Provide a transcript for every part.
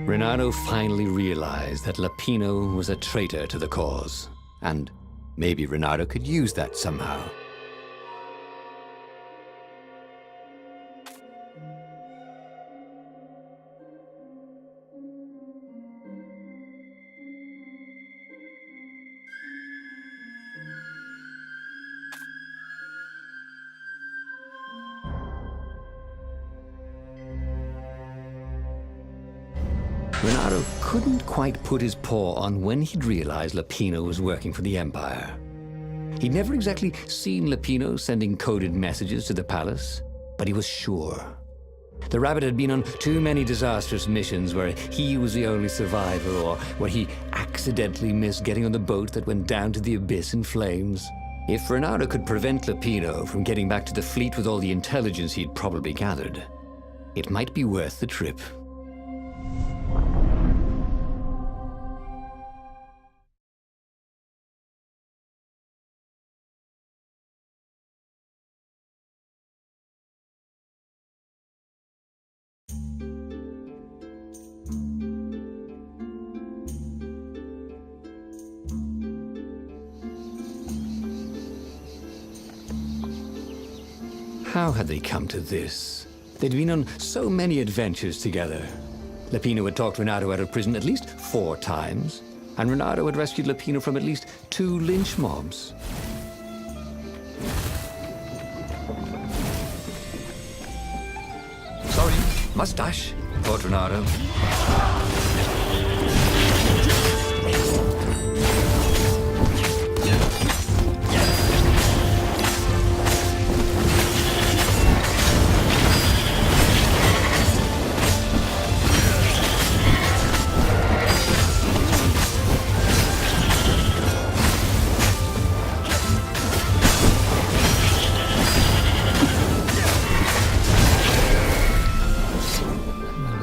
Renato finally realized that Lapino was a traitor to the cause, and maybe Renato could use that somehow. Renato couldn't quite put his paw on when he'd realized Lapino was working for the Empire. He'd never exactly seen Lapino sending coded messages to the palace, but he was sure. The rabbit had been on too many disastrous missions where he was the only survivor, or where he accidentally missed getting on the boat that went down to the abyss in flames. If Renato could prevent Lapino from getting back to the fleet with all the intelligence he'd probably gathered, it might be worth the trip. How had they come to this? They'd been on so many adventures together. Lapino had talked Renato out of prison at least 4 times, and Renato had rescued Lapino from at least 2 lynch mobs. Sorry, mustache, thought Renato.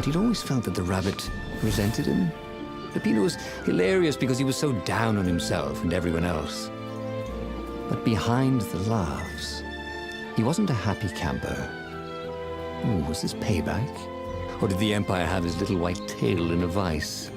He'd always felt that the rabbit resented him. Lapino was hilarious because he was so down on himself and everyone else. But behind the laughs, he wasn't a happy camper. Was this payback? Or did the Empire have his little white tail in a vice?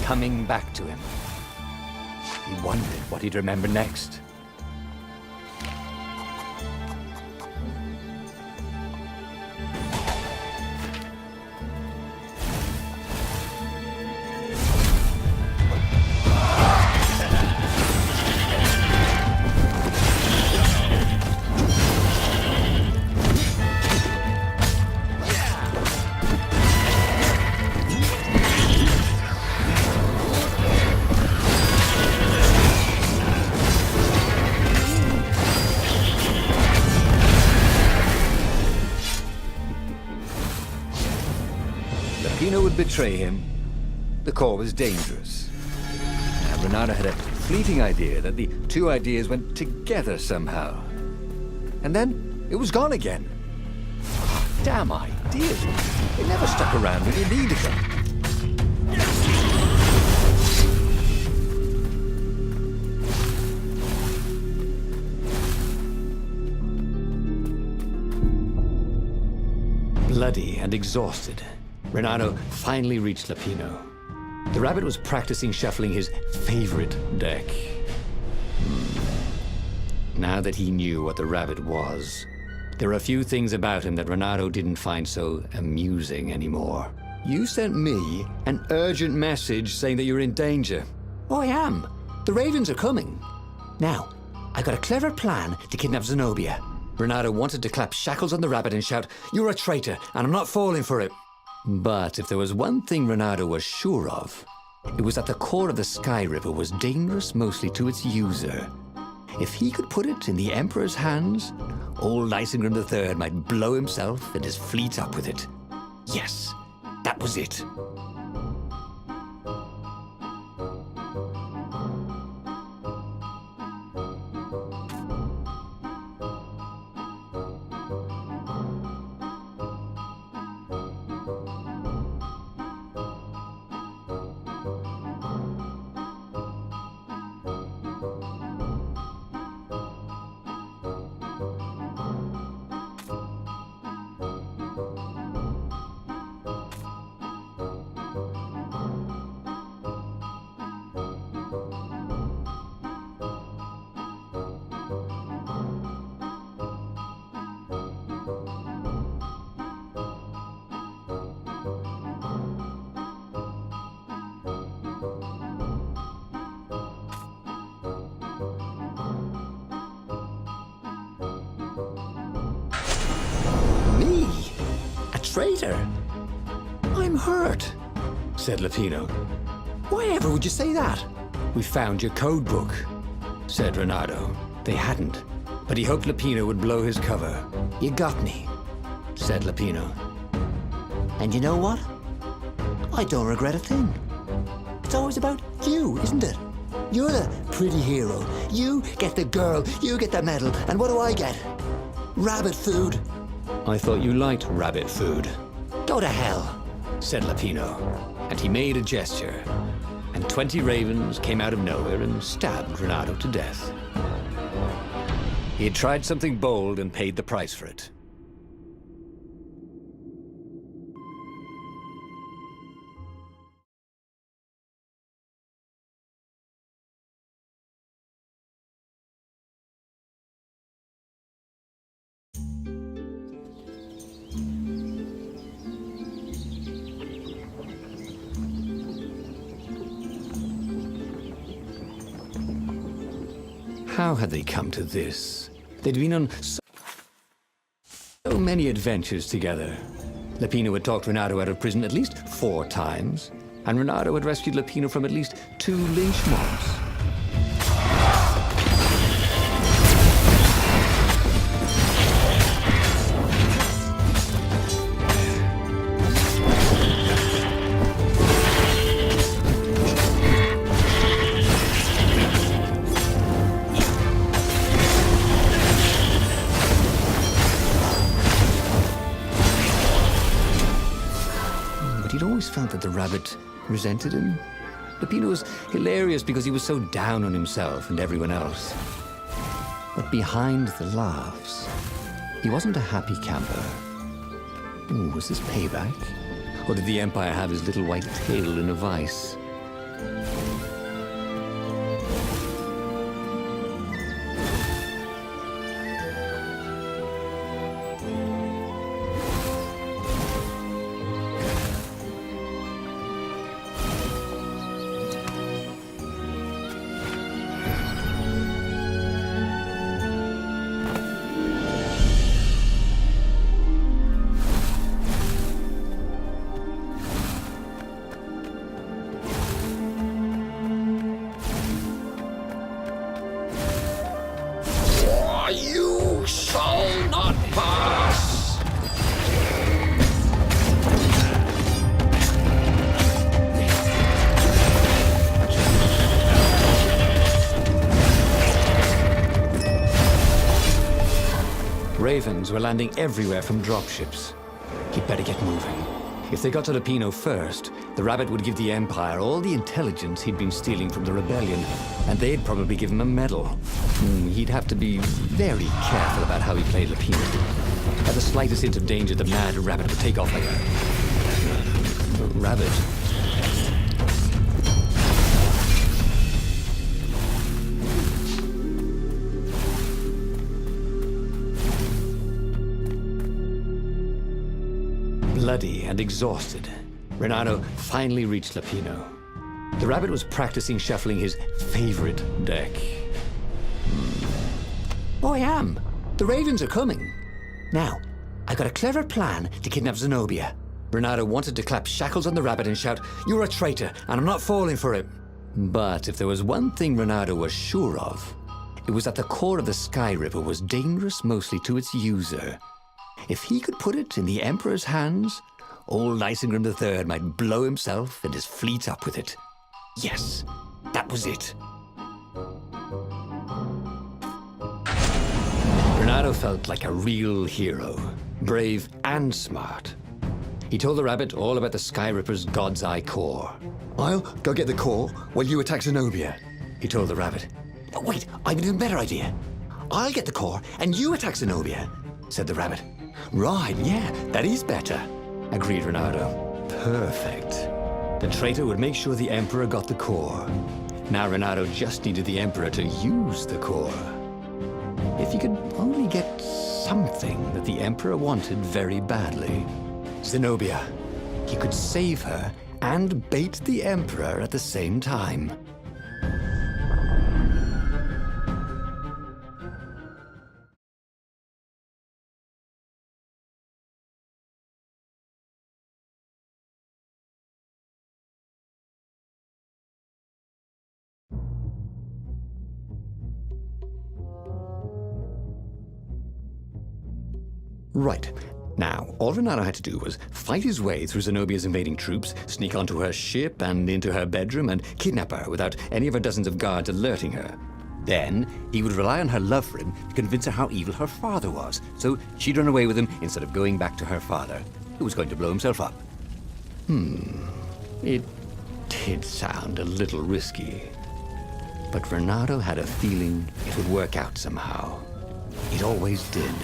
Coming back to him. He wondered what he'd remember next. Lapino would betray him. The core was dangerous. And Renato had a fleeting idea that the 2 ideas went together somehow. And then it was gone again. Damn ideas. They never stuck around when you needed them. Bloody and exhausted, Renato finally reached Lapino. The rabbit was practicing shuffling his favorite deck. Now that he knew what the rabbit was, there were a few things about him that Renato didn't find so amusing anymore. You sent me an urgent message saying that you're in danger. Oh, I am. The Ravens are coming. Now, I've got a clever plan to kidnap Zenobia. Renato wanted to clap shackles on the rabbit and shout, "You're a traitor, and I'm not falling for it." But if there was one thing Renato was sure of, it was that the core of the Sky River was dangerous mostly to its user. If he could put it in the Emperor's hands, old Isengrim III might blow himself and his fleet up with it. Yes, that was it. Me? A traitor? I'm hurt, said Lupino. Why ever would you say that? We found your code book, said Renato. They hadn't, but he hoped Lupino would blow his cover. You got me, said Lupino. And you know what? I don't regret a thing. It's always about you, isn't it? You're the pretty hero. You get the girl, you get the medal, and what do I get? Rabbit food. I thought you liked rabbit food. Go to hell, said Lupino, and he made a gesture, and 20 ravens came out of nowhere and stabbed Renato to death. He had tried something bold and paid the price for it. How had they come to this? They'd been on so many adventures together. Lupino had talked Renato out of prison at least 4 times, and Renato had rescued Lupino from at least 2 lynch mobs. He'd always felt that the rabbit resented him. Lupino was hilarious because he was so down on himself and everyone else. But behind the laughs, he wasn't a happy camper. Ooh, was this payback? Or did the Empire have his little white tail in a vice? You shall not pass! Ravens were landing everywhere from dropships. He'd better get moving. If they got to Lupino first, the rabbit would give the Empire all the intelligence he'd been stealing from the rebellion, and they'd probably give him a medal. He'd have to be very careful about how he played Lupino. At the slightest hint of danger, the mad rabbit would take off like a rabbit. Bloody and exhausted, Renato finally reached Lupino. The rabbit was practicing shuffling his favorite deck. Oh, I am, The ravens are coming. Now, I got a clever plan to kidnap Zenobia. Renato wanted to clap shackles on the rabbit and shout, "You're a traitor, and I'm not falling for it." But if there was one thing Renato was sure of, it was that the core of the Sky Ripper was dangerous mostly to its user. If he could put it in the Emperor's hands, old Isengrim III might blow himself and his fleet up with it. Yes, that was it. Renato felt like a real hero, brave and smart. He told the rabbit all about the Sky Ripper's God's Eye core. "I'll go get the core while you attack Zenobia," he told the rabbit. "Oh, wait, I've an even better idea. I'll get the core and you attack Zenobia," said the rabbit. "Right, yeah, that is better," agreed Renato. Perfect. The traitor would make sure the Emperor got the core. Now Renato just needed the Emperor to use the core. If he could only get something that the Emperor wanted very badly. Zenobia. He could save her and bait the Emperor at the same time. Right. Now, all Renato had to do was fight his way through Zenobia's invading troops, sneak onto her ship and into her bedroom, and kidnap her without any of her dozens of guards alerting her. Then, he would rely on her love for him to convince her how evil her father was, so she'd run away with him instead of going back to her father, who was going to blow himself up. It did sound a little risky. But Renato had a feeling it would work out somehow. It always did.